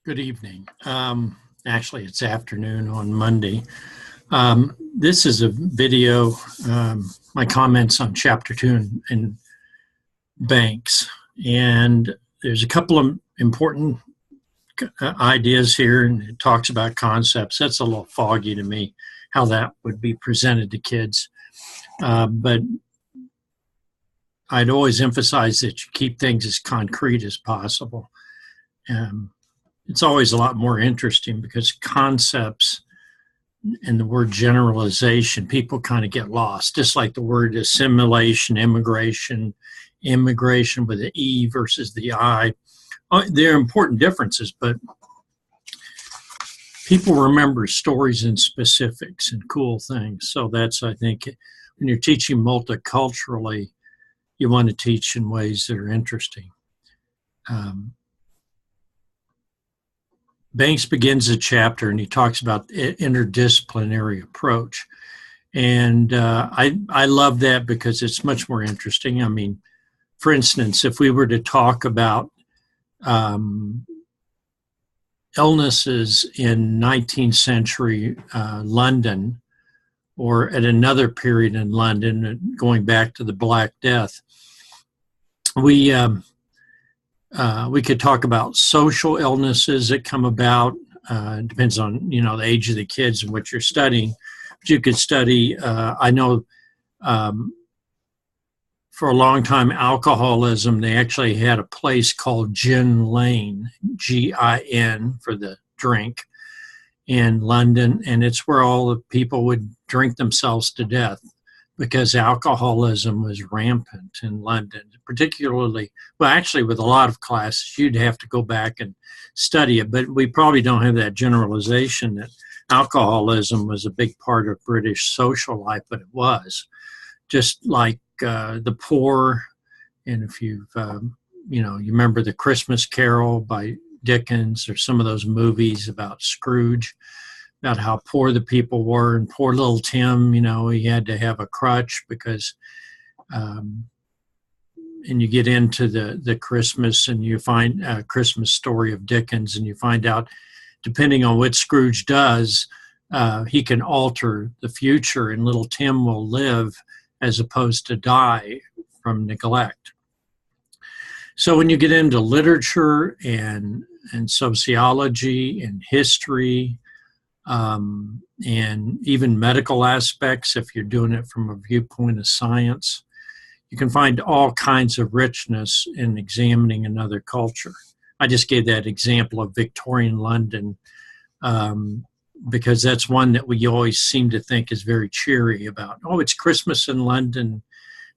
Good evening. Actually, it's afternoon on Monday. This is a video, my comments on Chapter 2 in banks. And there's a couple of important ideas here, and it talks about concepts. That's a little foggy to me, how that would be presented to kids. But I'd always emphasize that you keep things as concrete as possible. It's always a lot more interesting because concepts and the word generalization, people kind of get lost, just like the word assimilation, immigration with the E versus the I. There are important differences, but people remember stories and specifics and cool things. So that's, I think, when you're teaching multiculturally, you want to teach in ways that are interesting. Banks begins a chapter and he talks about interdisciplinary approach. And I love that because it's much more interesting. I mean, for instance, if we were to talk about illnesses in 19th century London, or at another period in London, going back to the Black Death, we could talk about social illnesses that come about. It depends on, the age of the kids and what you're studying. But you could study, I know for a long time, alcoholism, they actually had a place called Gin Lane, Gin for the drink, in London. And it's where all the people would drink themselves to death, because alcoholism was rampant in London, particularly, well, actually with a lot of classes, you'd have to go back and study it, but we probably don't have that generalization that alcoholism was a big part of British social life, but it was. Just like the poor, and if you've, you remember The Christmas Carol by Dickens, or some of those movies about Scrooge, about how poor the people were, and poor little Tim, he had to have a crutch because, and you get into the Christmas and you find a Christmas story of Dickens, and you find out, depending on what Scrooge does, he can alter the future, and little Tim will live as opposed to die from neglect. So when you get into literature and sociology and history, and even medical aspects, if you're doing it from a viewpoint of science, you can find all kinds of richness in examining another culture. I just gave that example of Victorian London because that's one that we always seem to think is very cheery about. Oh, it's Christmas in London.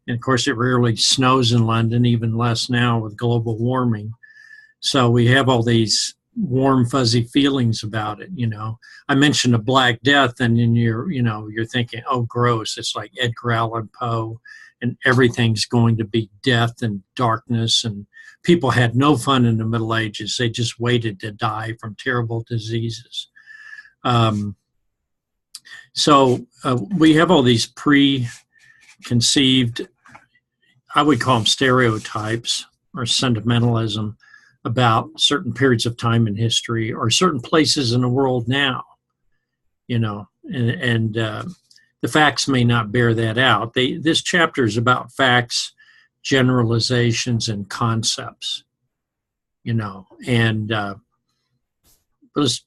And of course, it rarely snows in London, even less now with global warming. So we have all these warm, fuzzy feelings about it. I mentioned a Black Death, and then you're thinking, oh, gross. It's like Edgar Allan Poe, and everything's going to be death and darkness, and people had no fun in the Middle Ages. They just waited to die from terrible diseases. So we have all these preconceived, I would call them stereotypes or sentimentalism, about certain periods of time in history or certain places in the world now, and the facts may not bear that out. This chapter is about facts, generalizations, and concepts, and those,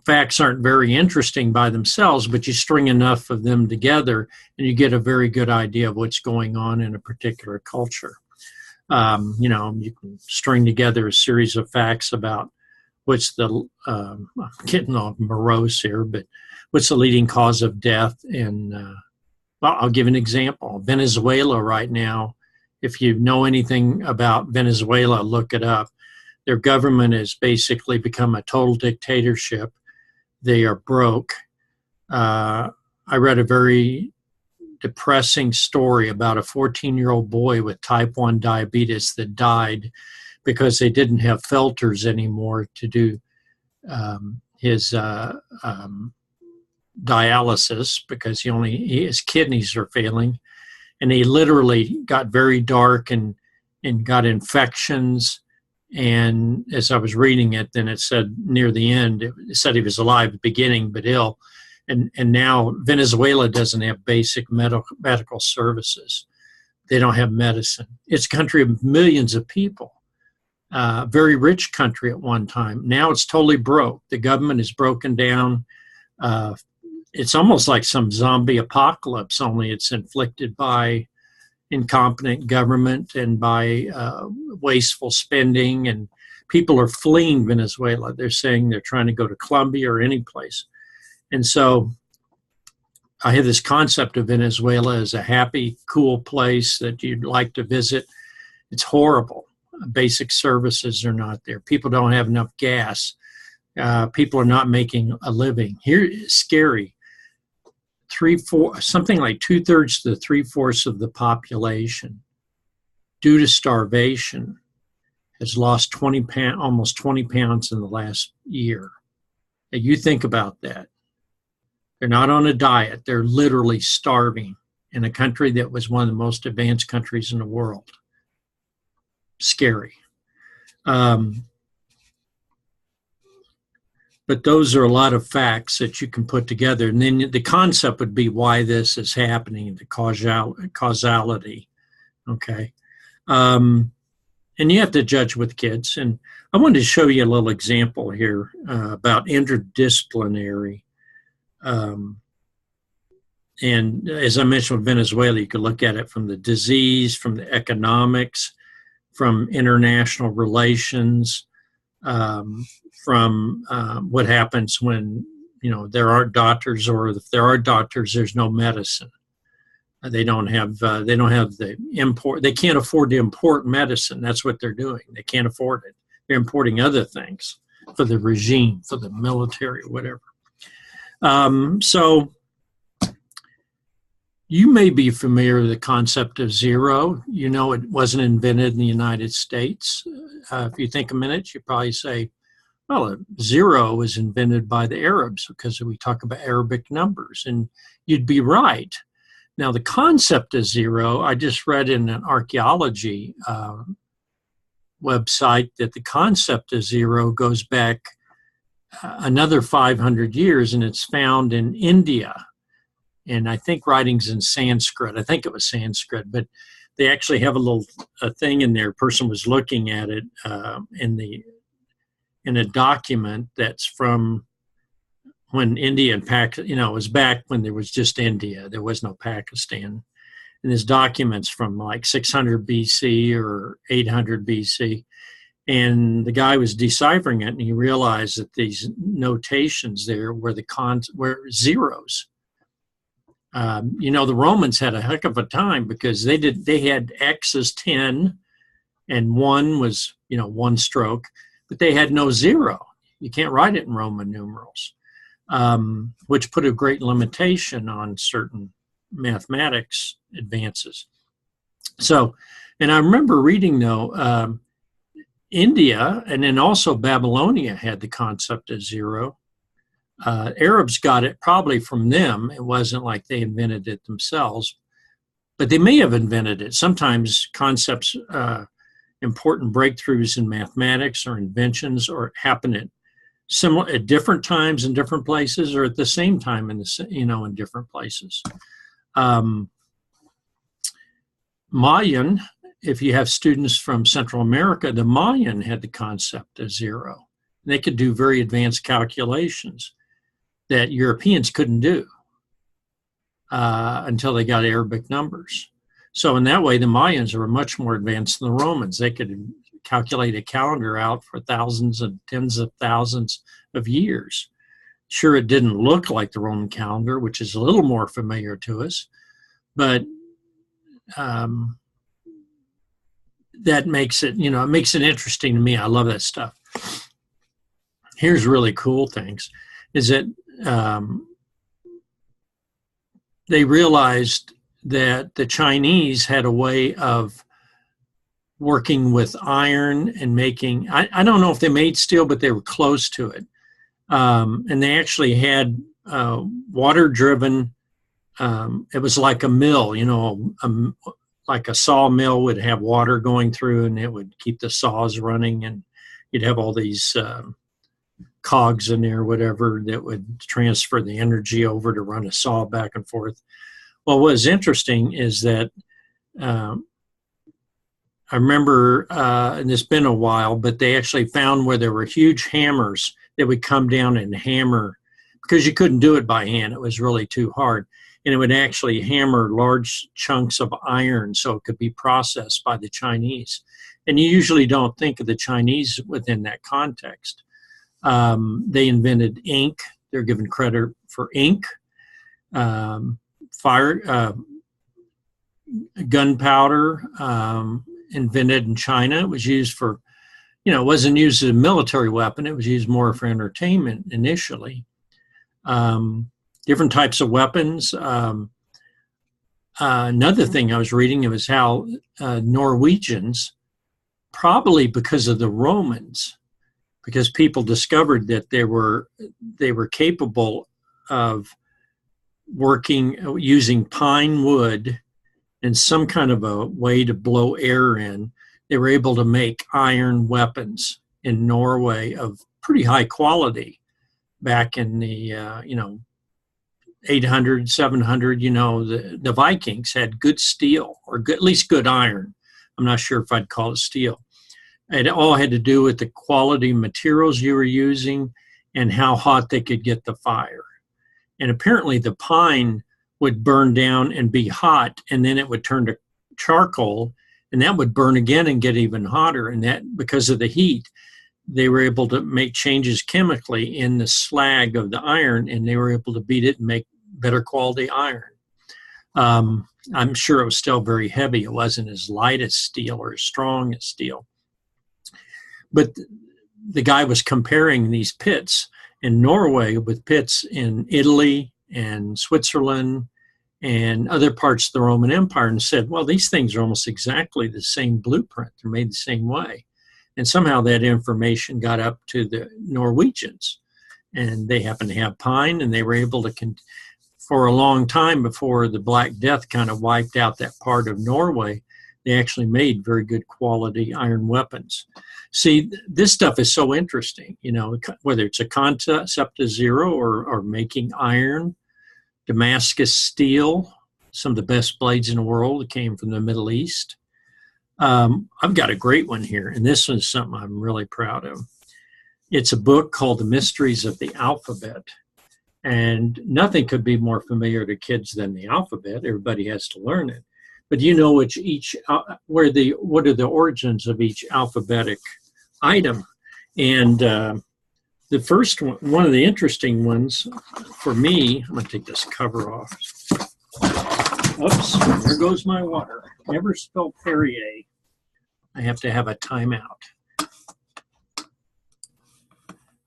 facts aren't very interesting by themselves, but you string enough of them together and you get a very good idea of what's going on in a particular culture. You can string together a series of facts about what's the, I'm getting all morose here, but what's the leading cause of death in, well, I'll give an example. Venezuela right now, if you know anything about Venezuela, look it up. Their government has basically become a total dictatorship. They are broke. I read a very depressing story about a 14-year-old boy with type 1 diabetes that died because they didn't have filters anymore to do his dialysis, because his kidneys are failing, and he literally got very dark and got infections And as I was reading it, then it said near the end, it said he was alive at the beginning, but ill. And now Venezuela doesn't have basic medical services. They don't have medicine. It's a country of millions of people. Very rich country at one time. Now it's totally broke. The government is broken down. It's almost like some zombie apocalypse, only it's inflicted by incompetent government and by wasteful spending, and people are fleeing Venezuela. They're saying they're trying to go to Colombia or any place. And so I have this concept of Venezuela as a happy, cool place that you'd like to visit. It's horrible. Basic services are not there. People don't have enough gas. People are not making a living. Here is scary. Something like 2/3 to 3/4 of the population, due to starvation, has lost almost 20 pounds in the last year. Now you think about that. They're not on a diet. They're literally starving in a country that was one of the most advanced countries in the world. Scary. But those are a lot of facts that you can put together. And then the concept would be why this is happening, the causality. Okay. And you have to judge with kids. And I wanted to show you a little example here about interdisciplinary. And as I mentioned with Venezuela, you could look at it from the disease, from the economics, from international relations, from what happens when there aren't doctors, or if there are doctors, there's no medicine. They don't have the import. They can't afford to import medicine. That's what they're doing. They can't afford it. They're importing other things for the regime, for the military, whatever. So you may be familiar with the concept of zero. It wasn't invented in the United States. If you think a minute, you probably say, well, zero was invented by the Arabs because we talk about Arabic numbers, and you'd be right. Now, the concept of zero, I just read in an archaeology website that the concept of zero goes back another 500 years, and it's found in India. And I think writing's in Sanskrit. I think it was Sanskrit, but they actually have a thing in there. A person was looking at it in a document that's from when India and Pakistan, it was back when there was just India. There was no Pakistan. And this document's from like 600 BC or 800 BC. And the guy was deciphering it, and he realized that these notations there were were zeros. The Romans had a heck of a time because they had X as 10, and 1 was, one stroke, but they had no zero. You can't write it in Roman numerals, which put a great limitation on certain mathematics advances. So, and I remember reading though, India and then also Babylonia had the concept of zero. Arabs got it probably from them. It wasn't like they invented it themselves, but they may have invented it. Sometimes concepts, important breakthroughs in mathematics or inventions, or happen at different times in different places, or at the same time in different places. Mayan, if you have students from Central America, the Mayan had the concept of zero. They could do very advanced calculations that Europeans couldn't do until they got Arabic numbers. So in that way, the Mayans were much more advanced than the Romans. They could calculate a calendar out for thousands and tens of thousands of years. Sure, it didn't look like the Roman calendar, which is a little more familiar to us, but that makes it, it makes it interesting to me. I love that stuff. Here's really cool things, is that they realized that the Chinese had a way of working with iron and making, I don't know if they made steel, but they were close to it. And they actually had water-driven, it was like a mill, like a sawmill would have water going through, and it would keep the saws running, and you'd have all these cogs in there, whatever, that would transfer the energy over to run a saw back and forth. Well, what was interesting is that I remember, and it's been a while, but they actually found where there were huge hammers that would come down and hammer, because you couldn't do it by hand. It was really too hard. And it would actually hammer large chunks of iron so it could be processed by the Chinese. And you usually don't think of the Chinese within that context. They invented ink. They're given credit for ink, gunpowder, invented in China. It was used for, it wasn't used as a military weapon. It was used more for entertainment initially. Different types of weapons. Another thing I was reading, it was how Norwegians, probably because of the Romans, because people discovered that they were capable of working using pine wood and some kind of a way to blow air in. They were able to make iron weapons in Norway of pretty high quality back in the 800, 700. The Vikings had good steel, or at least good iron. I'm not sure if I'd call it steel. It all had to do with the quality materials you were using and how hot they could get the fire. And apparently the pine would burn down and be hot, and then it would turn to charcoal, and that would burn again and get even hotter. And that, because of the heat, they were able to make changes chemically in the slag of the iron, and they were able to beat it and make better quality iron. I'm sure it was still very heavy. It wasn't as light as steel or as strong as steel. But the guy was comparing these pits in Norway with pits in Italy and Switzerland and other parts of the Roman Empire, and said, well, these things are almost exactly the same blueprint. They're made the same way. And somehow that information got up to the Norwegians, and they happened to have pine, and they were able to, for a long time before the Black Death kind of wiped out that part of Norway, they actually made very good quality iron weapons. See, this stuff is so interesting, whether it's a concept of zero or making iron, Damascus steel, some of the best blades in the world came from the Middle East. I've got a great one here, and this one's something I'm really proud of. It's a book called The Mysteries of the Alphabet, and nothing could be more familiar to kids than the alphabet. Everybody has to learn it. But what are the origins of each alphabetic item? And the first one of the interesting ones for me, I'm going to take this cover off. Oops, there goes my water. Never spill Perrier. I have to have a timeout.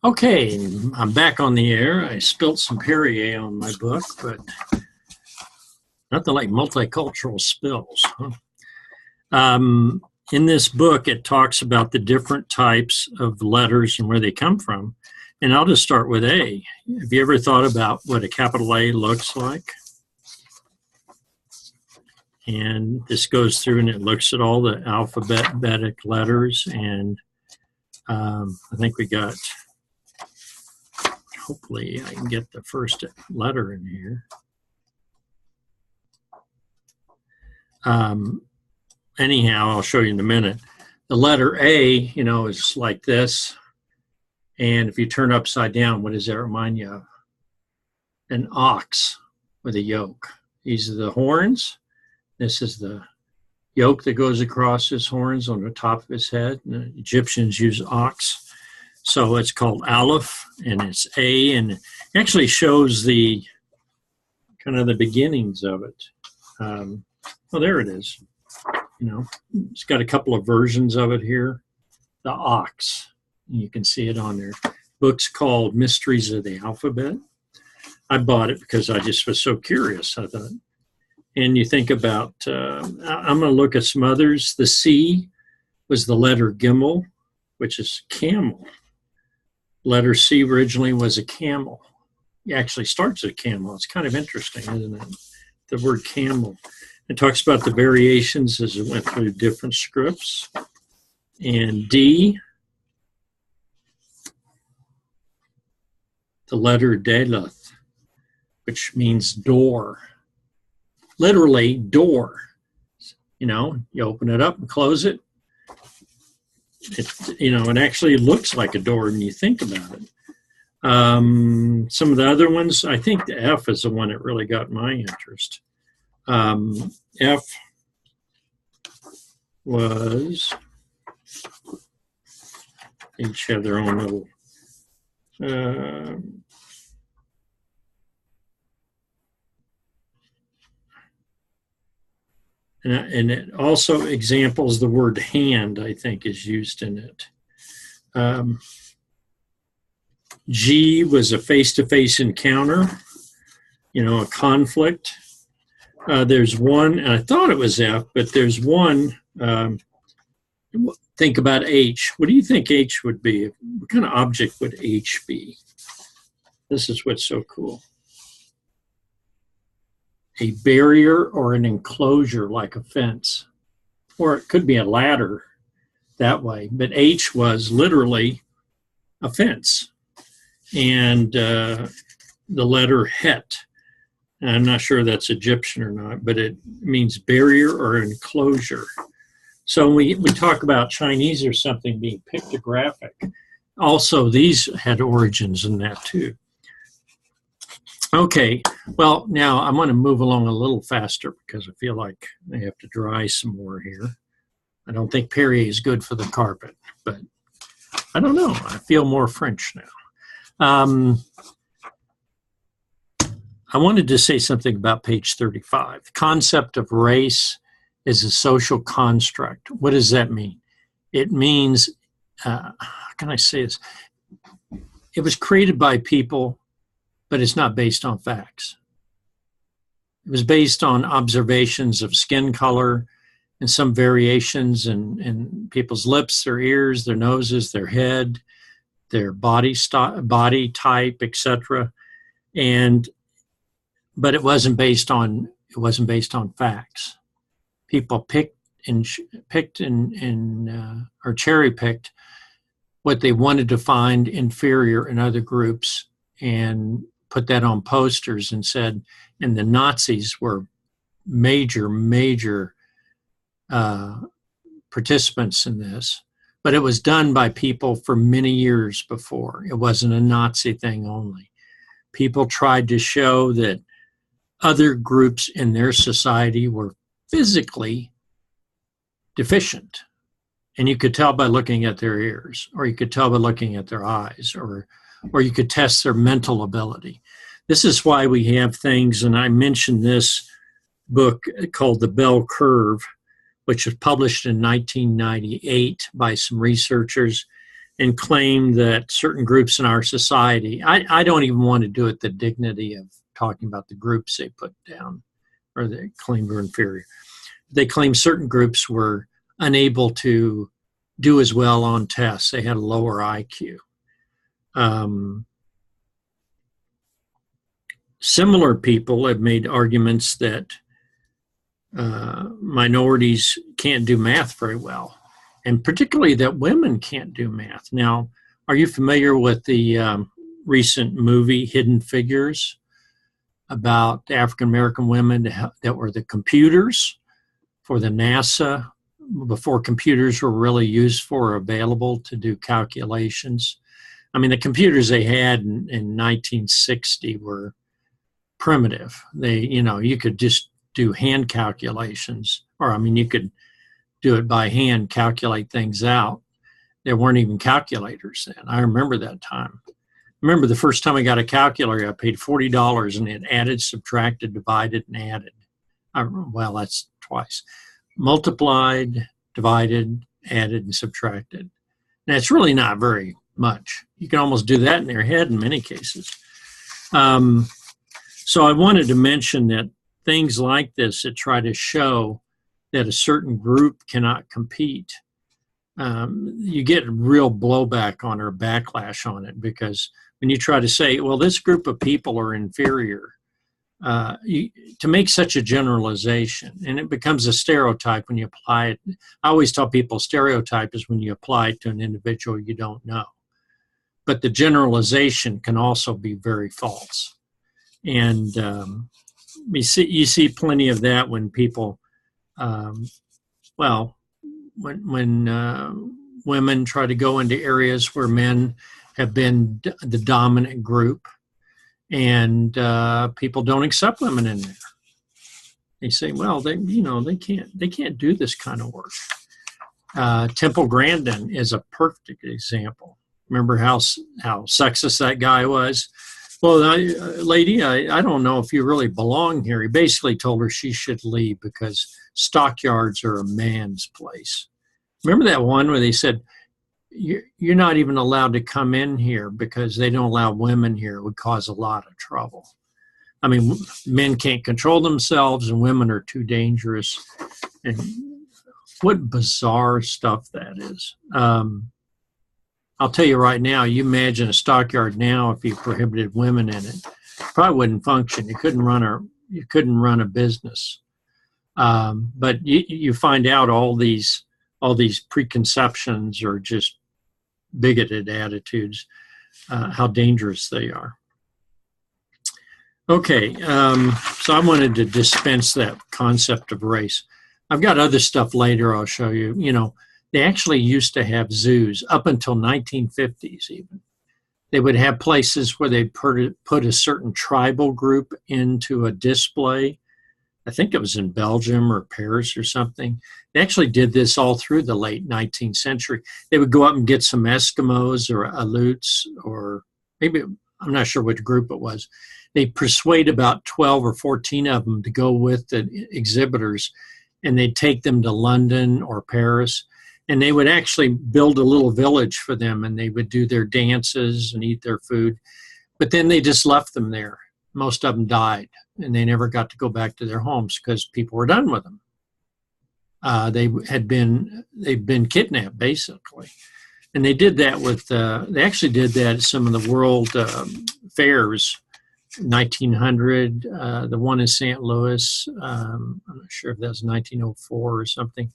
Okay, I'm back on the air. I spilled some Perrier on my book, but nothing like multicultural spills. Huh? In this book, it talks about the different types of letters and where they come from. And I'll just start with A. Have you ever thought about what a capital A looks like? And this goes through and it looks at all the alphabetic letters. And I think we got, hopefully I can get the first letter in here. Anyhow, I'll show you in a minute. The letter A, is like this. And if you turn upside down, what does that remind you of? An ox with a yoke. These are the horns. This is the yoke that goes across his horns on the top of his head. And the Egyptians use ox. So it's called Aleph, and it's A, and it actually shows the kind of the beginnings of it. Well, there it is. It's got a couple of versions of it here. The ox, you can see it on there. Book's called Mysteries of the Alphabet. I bought it because I just was so curious, I thought. And you think about, I'm going to look at some others. The C was the letter Gimel, which is camel. Letter C originally was a camel. It actually starts with a camel. It's kind of interesting, isn't it? the word camel. It talks about the variations as it went through different scripts. And D, the letter Deleth, which means door. Literally, door. You know, you open it up and close it. It actually looks like a door when you think about it. Some of the other ones, I think the F is the one that really got my interest. F was, they each have their own little, and it also examples the word hand, I think, is used in it. G was a face-to-face encounter, a conflict. There's one, and I thought it was F, but there's one, think about H. What do you think H would be? What kind of object would H be? This is what's so cool. A barrier or an enclosure like a fence, or it could be a ladder that way, but H was literally a fence. And the letter Het, and I'm not sure that's Egyptian or not, but it means barrier or enclosure. So when we talk about Chinese or something being pictographic, also these had origins in that too. Okay, well, now I'm going to move along a little faster because I feel like I have to dry some more here. I don't think Perrier is good for the carpet, but I don't know. I feel more French now. I wanted to say something about page 35. The concept of race is a social construct. What does that mean? It means, how can I say this? It was created by people, but it's not based on facts. It was based on observations of skin color and some variations in people's lips, their ears, their noses, their head, their body type, etc. But it wasn't based on facts. People picked or cherry picked what they wanted to find inferior in other groups and put that on posters and said, and the Nazis were major participants in this, but it was done by people for many years before. It wasn't a Nazi thing only. People tried to show that other groups in their society were physically deficient. And you could tell by looking at their ears, or you could tell by looking at their eyes, or you could test their mental ability. This is why we have things, and I mentioned this book called The Bell Curve, which was published in 1998 by some researchers, and claimed that certain groups in our society, I don't even want to do it the dignity of talking about the groups they put down, or they claimed were inferior. They claimed certain groups were unable to do as well on tests. They had a lower IQ. Similar people have made arguments that minorities can't do math very well, and particularly that women can't do math. Now, are you familiar with the recent movie Hidden Figures about the African-American women that were the computers for the NASA before computers were really used or available to do calculations? I mean, the computers they had in 1960 were primitive. You could just do hand calculations, or you could do it by hand, calculate things out. There weren't even calculators then. I remember that time. I remember the first time I got a calculator, I paid $40 and it added, subtracted, divided, and added. Well, that's twice. Multiplied, divided, added, and subtracted. Now, it's really not very much. You can almost do that in your head in many cases. So I wanted to mention that things like this that try to show that a certain group cannot compete, you get real blowback on or backlash on it, because when you try to say, well, this group of people are inferior, to make such a generalization, and it becomes a stereotype when you apply it. I always tell people stereotype is when you apply it to an individual you don't know. But the generalization can also be very false. And you see plenty of that when people, when women try to go into areas where men have been the dominant group, and people don't accept women in there. They say, well, they can't do this kind of work. Temple Grandin is a perfect example. Remember how sexist that guy was? Well, lady, I don't know if you really belong here. He basically told her she should leave because stockyards are a man's place. Remember that one where they said, you're not even allowed to come in here because they don't allow women here. It would cause a lot of trouble. I mean, men can't control themselves and women are too dangerous. And what bizarre stuff that is. I'll tell you right now, you imagine a stockyard now, if you prohibited women in it, probably wouldn't function. You couldn't run a business. But you find out all these preconceptions or just bigoted attitudes, how dangerous they are. Okay, so I wanted to dispense that concept of race. I've got other stuff later I'll show you. You know, they actually used to have zoos up until 1950s even. They would have places where they'd put a certain tribal group into a display. I think it was in Belgium or Paris or something. They actually did this all through the late 19th century. They would go up and get some Eskimos or Aleuts, or maybe, I'm not sure which group it was. They persuade about 12 or 14 of them to go with the exhibitors, and they'd take them to London or Paris, and they would actually build a little village for them, and they would do their dances and eat their food. But then they just left them there. Most of them died, and they never got to go back to their homes because people were done with them. They'd been kidnapped, basically. And they did that with, they actually did that at some of the world fairs, 1900, the one in St. Louis, I'm not sure if that was 1904 or something.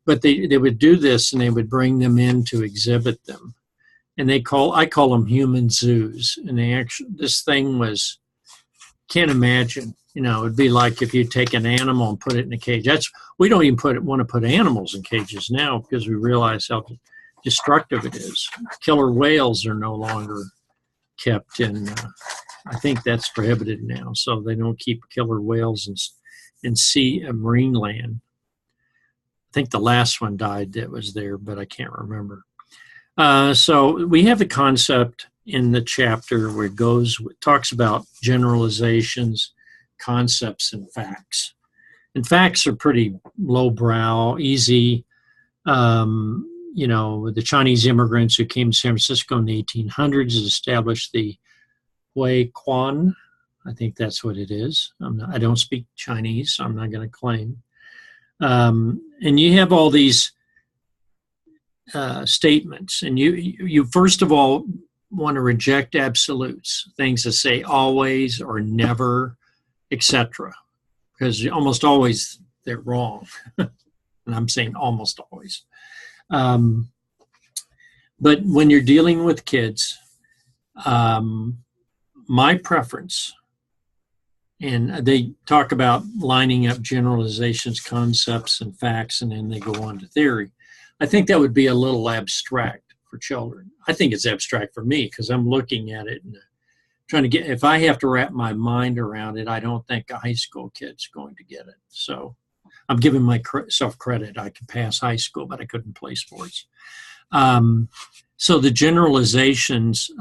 But they would do this, and they would bring them in to exhibit them. And I call them human zoos. And this thing was, can't imagine, it'd be like if you take an animal and put it in a cage. We don't even want to put animals in cages now because we realize how destructive it is. Killer whales are no longer kept in, I think that's prohibited now. So they don't keep killer whales in marine land. I think the last one died that was there, but I can't remember. So we have the concept in the chapter where it talks about generalizations, concepts, and facts. And facts are pretty lowbrow, easy. The Chinese immigrants who came to San Francisco in the 1800s established the Hui Quan. I think that's what it is. I don't speak Chinese, so I'm not going to claim. And you have all these statements, and you first of all want to reject absolutes, things that say always or never, etc., because almost always they're wrong. And I'm saying almost always. But when you're dealing with kids, my preference, and they talk about lining up generalizations, concepts, and facts, and then they go on to theory. I think that would be a little abstract for children. I think it's abstract for me because I'm looking at it and trying to get, if I have to wrap my mind around it, I don't think a high school kid's going to get it. So I'm giving myself credit. I could pass high school, but I couldn't play sports. So the generalizations,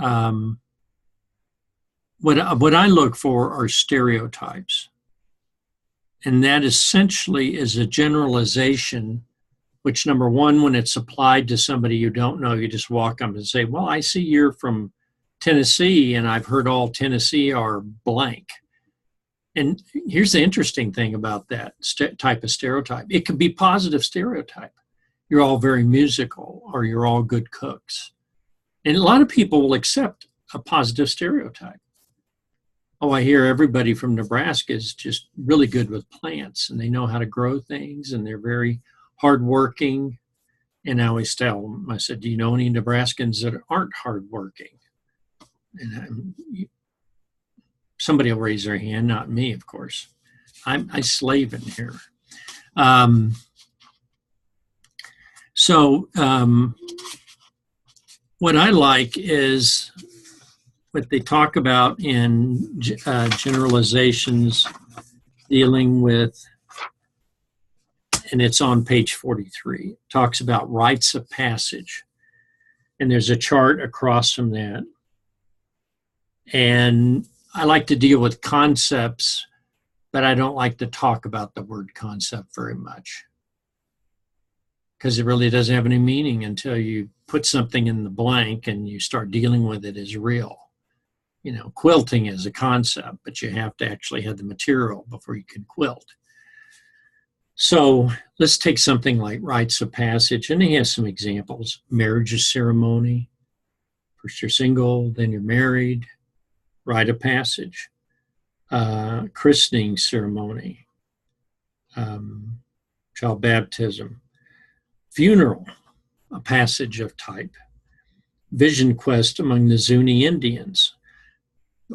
what I look for are stereotypes. And that essentially is a generalization, which number one, when it's applied to somebody you don't know, you just walk up and say, well, I see you're from Tennessee, and I've heard all Tennessee are blank. And here's the interesting thing about that type of stereotype. It could be positive stereotype. You're all very musical, or you're all good cooks. And a lot of people will accept a positive stereotype. oh, I hear everybody from Nebraska is just really good with plants and they know how to grow things and they're very hardworking. And I always tell them, I said, do you know any Nebraskans that aren't hardworking? And somebody will raise their hand, not me, of course. I slave in here. What I like is what they talk about in generalizations dealing with, and it's on page 43, it talks about rites of passage. And there's a chart across from that. And I like to deal with concepts, but I don't like to talk about the word concept very much, because it really doesn't have any meaning until you put something in the blank and you start dealing with it as real. You know, quilting is a concept, but you have to actually have the material before you can quilt. So let's take something like rites of passage, and he has some examples. Marriage ceremony. First you're single, then you're married. Rite of passage. Christening ceremony. Child baptism. Funeral, a passage of type. Vision quest among the Zuni Indians.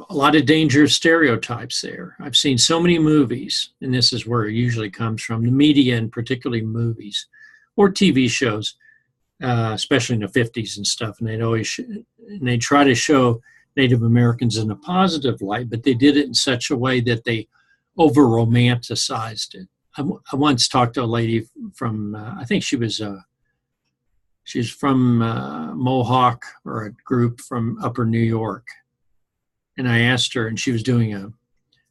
A lot of dangerous stereotypes there. I've seen so many movies, and this is where it usually comes from, the media and particularly movies or TV shows, especially in the 50s and stuff, and they'd try to show Native Americans in a positive light, but they did it in such a way that they over-romanticized it. I once talked to a lady from, I think she's from Mohawk, or a group from Upper New York. And I asked her, and she was doing a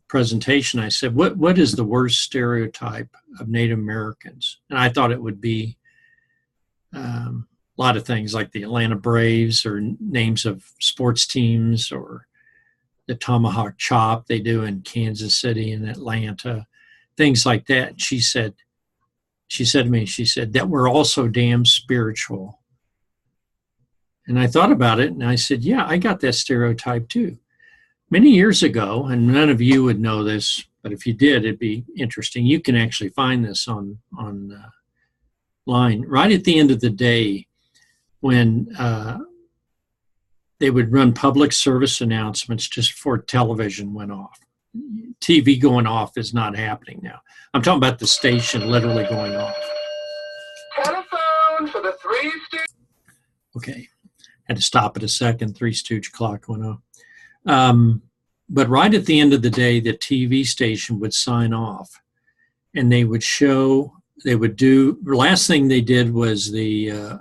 presentation. I said, what is the worst stereotype of Native Americans? And I thought it would be a lot of things like the Atlanta Braves, or names of sports teams, or the tomahawk chop they do in Kansas City and Atlanta, things like that. She said to me, that we're also damn spiritual. And I thought about it, and I said, yeah, I got that stereotype too. Many years ago, and none of you would know this, but if you did, it'd be interesting. You can actually find this on line. Right at the end of the day, when they would run public service announcements just before television went off. TV going off is not happening now. I'm talking about the station literally going off. Telephone for the Three Stooges. Okay, had to stop at a second. Three Stooge clock went off. But right at the end of the day, the TV station would sign off, and they would do, the last thing they did was the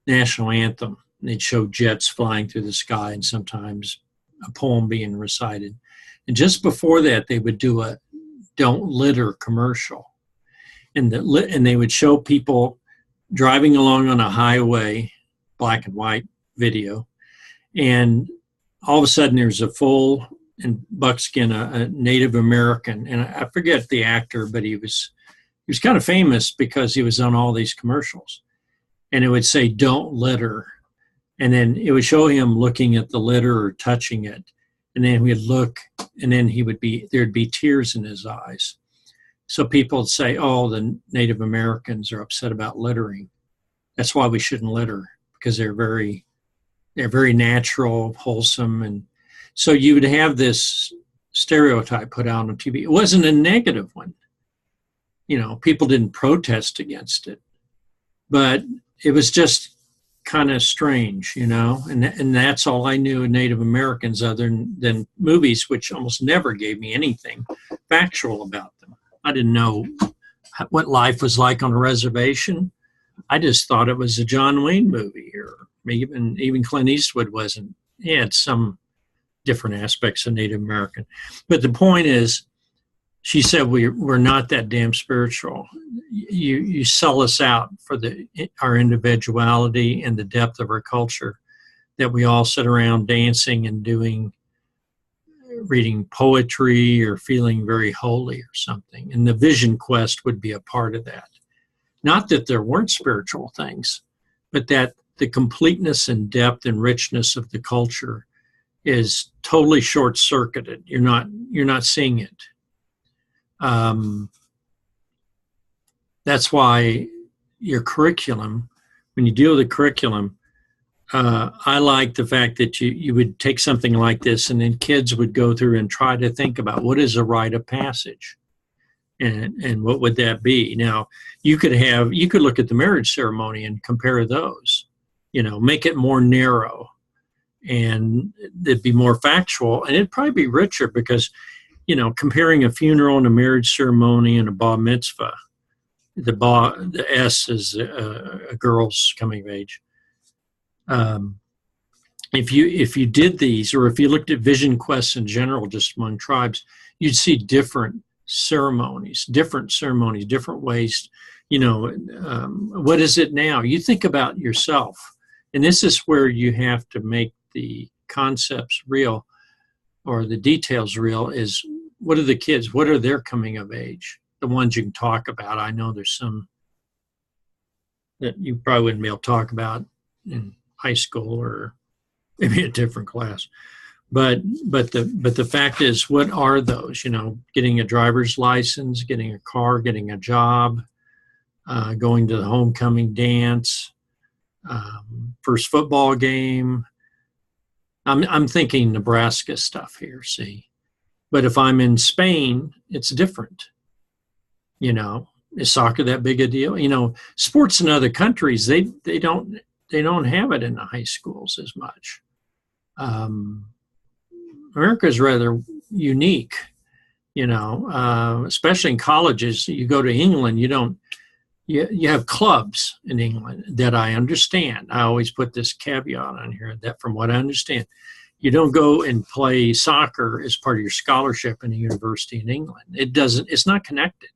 national anthem. They'd show jets flying through the sky and sometimes a poem being recited. And just before that, they would do a "Don't Litter" commercial. And they would show people driving along on a highway, black and white video, and all of a sudden there's a full in buckskin, a Native American, and I forget the actor, but he was kind of famous because he was on all these commercials. And it would say, "Don't litter." And then it would show him looking at the litter or touching it. And then we'd look, and then there'd be tears in his eyes. So people would say, oh, the Native Americans are upset about littering. That's why we shouldn't litter, because they're very natural, wholesome. And so you would have this stereotype put out on TV. It wasn't a negative one. You know, people didn't protest against it, but it was just kind of strange, you know, and that's all I knew of Native Americans, other than movies, which almost never gave me anything factual about them. I didn't know what life was like on a reservation. I just thought it was a John Wayne movie, or even Clint Eastwood wasn't. He had some different aspects of Native American. But the point is, she said, we're not that damn spiritual. You sell us out for our individuality and the depth of our culture, that we all sit around dancing and reading poetry or feeling very holy or something. And the vision quest would be a part of that. Not that there weren't spiritual things, but that the completeness and depth and richness of the culture is totally short-circuited. You're not seeing it. That's why your curriculum, when you deal with the curriculum, I like the fact that you would take something like this, and then kids would go through and try to think about what is a rite of passage, and what would that be. Now, you could look at the marriage ceremony and compare those, make it more narrow, and it'd be more factual, and it'd probably be richer because, comparing a funeral and a marriage ceremony and a bar mitzvah, the S is a girl's coming of age. If you did these, or if you looked at vision quests in general, just among tribes, you'd see different ceremonies, different ways. What is it now? You think about yourself, and this is where you have to make the concepts real, or the details real. Is what are the kids? What are their coming of age? The ones you can talk about. I know there's some that you probably wouldn't be able to talk about in high school, or maybe a different class. But the fact is, what are those? Getting a driver's license, getting a car, getting a job, going to the homecoming dance, first football game. I'm thinking Nebraska stuff here, see. But if I'm in Spain, it's different. Is soccer that big a deal? Sports in other countries, they don't have it in the high schools as much. America is rather unique, especially in colleges. You go to England, you have clubs in England that I understand. I always put this caveat on here that from what I understand, you don't go and play soccer as part of your scholarship in a university in England. It's not connected,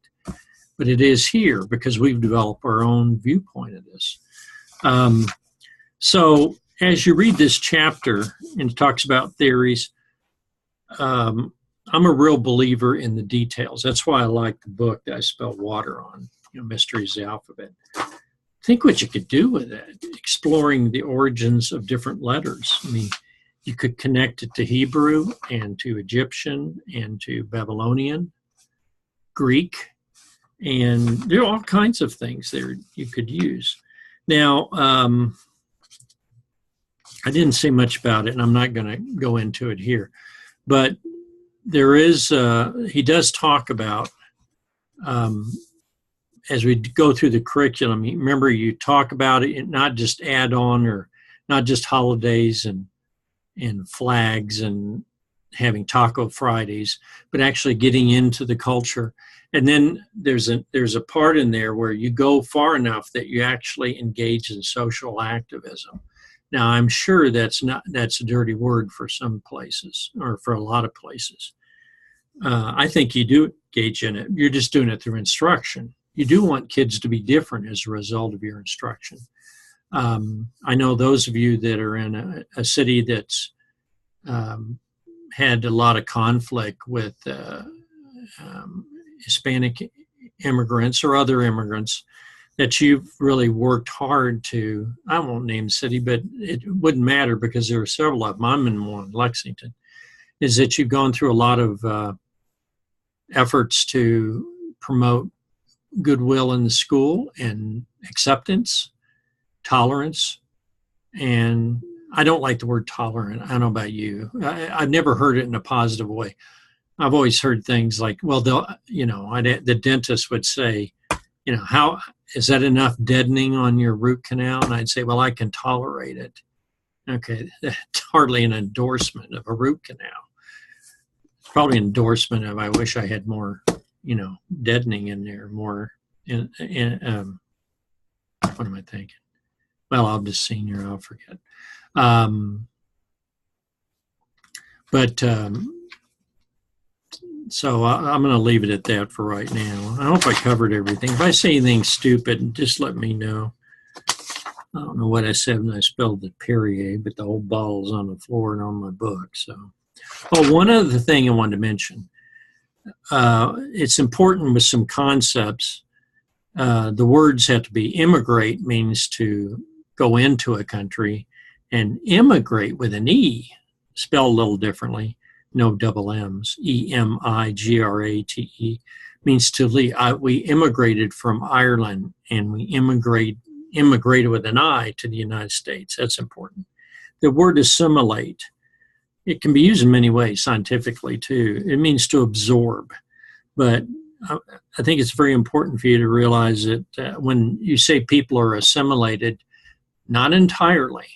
but it is here because we've developed our own viewpoint of this. So as you read this chapter and it talks about theories, I'm a real believer in the details. That's why I like the book that I spelled water on, Mysteries of the Alphabet. Think what you could do with it, exploring the origins of different letters. I mean, you could connect it to Hebrew and to Egyptian and to Babylonian, Greek, and there are all kinds of things there you could use. Now, I didn't say much about it, and I'm not going to go into it here, but there is, he does talk about, as we go through the curriculum, remember you talk about it, not just add on, or not just holidays and flags and having Taco Fridays, but actually getting into the culture. And then there's a part in there where you go far enough that you actually engage in social activism. Now, I'm sure that's a dirty word for some places, or for a lot of places. I think you do engage in it. You're just doing it through instruction. You do want kids to be different as a result of your instruction. I know those of you that are in a city that's had a lot of conflict with Hispanic immigrants or other immigrants, that you've really worked hard to, I won't name the city, but it wouldn't matter because there are several of them. I'm in one, Lexington, is that you've gone through a lot of efforts to promote goodwill in the school and acceptance, tolerance. And I don't like the word tolerant. I don't know about you. I've never heard it in a positive way. I've always heard things like, well, the dentist would say, how is that enough deadening on your root canal? And I'd say, well, I can tolerate it. Okay, that's hardly an endorsement of a root canal. It's probably an endorsement of, I wish I had more, deadening in there, more, what am I thinking? Well, I'm just senior, I'll forget. So I'm going to leave it at that for right now. I hope I covered everything. If I say anything stupid, just let me know. I don't know what I said when I spelled the Perrier, but the whole bottle's on the floor and on my book. So, one other thing I wanted to mention. It's important with some concepts. The words have to be immigrate means to go into a country, and immigrate with an E spelled a little differently, no double M's. Emigrate means to leave. We immigrated from Ireland, and we immigrated with an I to the United States. That's important. The word assimilate, it can be used in many ways scientifically too. It means to absorb. But I think it's very important for you to realize that when you say people are assimilated, not entirely.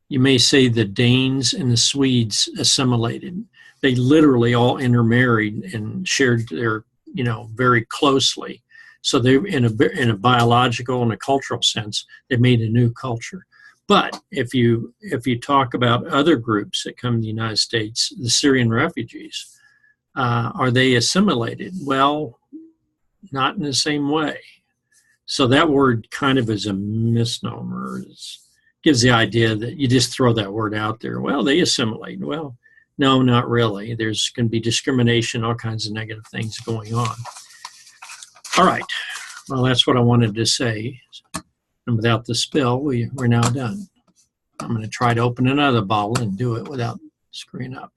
You may say the Danes and the Swedes assimilated. They literally all intermarried and shared their, very closely. So they, in a biological and a cultural sense, they made a new culture. But if you talk about other groups that come to the United States, the Syrian refugees, are they assimilated? Well, not in the same way. So that word kind of is a misnomer. It gives the idea that you just throw that word out there. Well, they assimilate. Well, no, not really. There's going to be discrimination, all kinds of negative things going on. All right. Well, that's what I wanted to say. And without the spill, we're now done. I'm going to try to open another bottle and do it without screwing up.